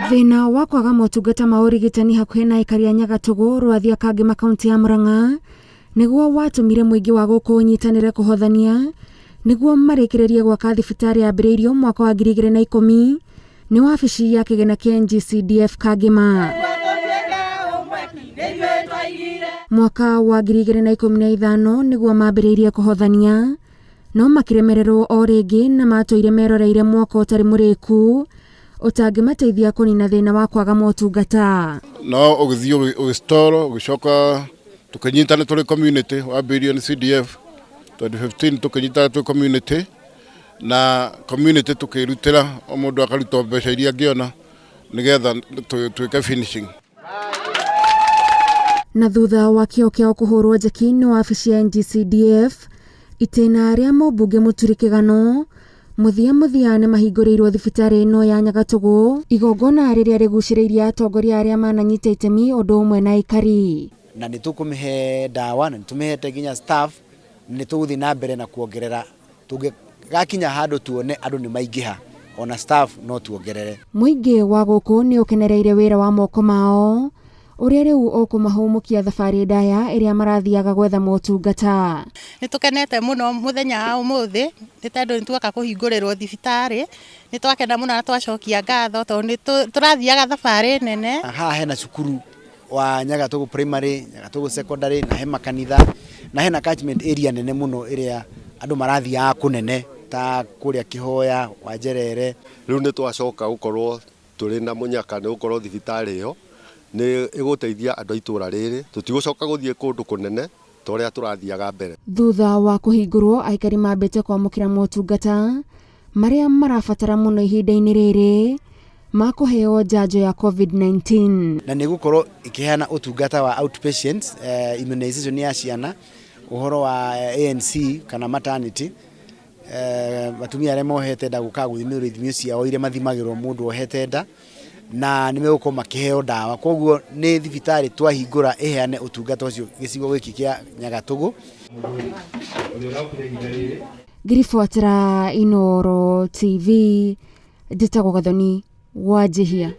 Thina wa kwaga motungata ma urigitani hakuhi na Aikari ya Nyagatugu rwathia kangima kaunti ya Murang'a niguo watumire muingi wa guku unyitanire kuhothania niguo marikirerie gwaka thibitarĩ yambĩrĩirio mwaka wa 2010 ni wabici ya kigena kia NGCDF kangima. Mwaka wa 2015 niguo mambĩrĩirie kuhothania no makiremererwo o ringi na matũire meroreire mwaka utari muriku utangimateithia kunina thina wa kwaga motungata. No ugithio ugistoro ugicoka tukanyitana tuli community wa billion CDF 2015 tukanyitana tuli community na community tukirutira o mundu akaruta mbeca iria ngiona nigetha twike finishing. Na thutha wa kĩo kĩao kũhũrwo njeki nĩ wabici ya NGCDF itĩna arĩa mũmbunge Mũturi Kĩgano muthia nĩ mahingũrĩirwo thibitarĩ ĩno ya Nyagatugu igongona rĩrĩa rĩgucĩrĩirie atongoria arĩa mananyita itemi ũndũ ũmwe na Aikari. Na nĩtũkũmĩhe ndawa na nĩtũmĩhete nginya staff nĩtũgũthiĩ na mbere na kuongerera tũgakinya handũ tuone andũ nĩ maingĩha ona staff no tuongerere. Mũingĩ wa gũkũ nĩ ũkenereire wĩra wa moko mao uria riu ũkũmahũmũkia thabarĩ ndaya ĩrĩa marathiaga gwetha motungata. Nĩtũkenete mũno mũthenya wa ũmũthĩ nĩ tondũ nĩtũka kũhingũrĩrwo thibitarĩ nĩtwakena mũno na twacokia ngatho tondũ tũrathiaga thabarĩ nene. Haha hena cukuru wa Nyagatugu primary, Nyagatugu secondary na he makanitha na hena catchment area nene mũno ĩrĩa andũ marathiaga kũnene ta kũrĩa Kĩhoya Wanjerere. Rĩu nĩtwacoka gũkorwo tũrĩ na mũnyaka nĩ gũkorwo thibitarĩ ĩyo nĩ ĩgũteithia andũ a itũra rĩrĩ tũtigũcoka gũthiĩ kũndũ kũnene ta ũrĩa tũrathiaga mbere. Thutha wa kũhingũrwo Aikari mambĩte kwamũkĩra motungata marĩa marabatara mũno ihinda-inĩ rĩrĩ ma kũheo njanjo ya COVID-19 na nĩgũkorwo ĩkĩheana ũtungata wa outpatients immunization ya ciana ũhoro wa ANC kana maternity batumia arĩa mohete nda gũka gũthimĩrwo ithimio ciao iria mathimagĩrwo mũndũ ohete nda na nimegũkorwo makĩheo ndawa. Koguo nĩ thibitarĩ twahingũra ĩheane ũtungata ũcio gĩcigo gĩkĩ kĩa Nyagatugu. Ngiribuatĩra Inooro TV Ndĩtagwo Gathoni Wanjihia.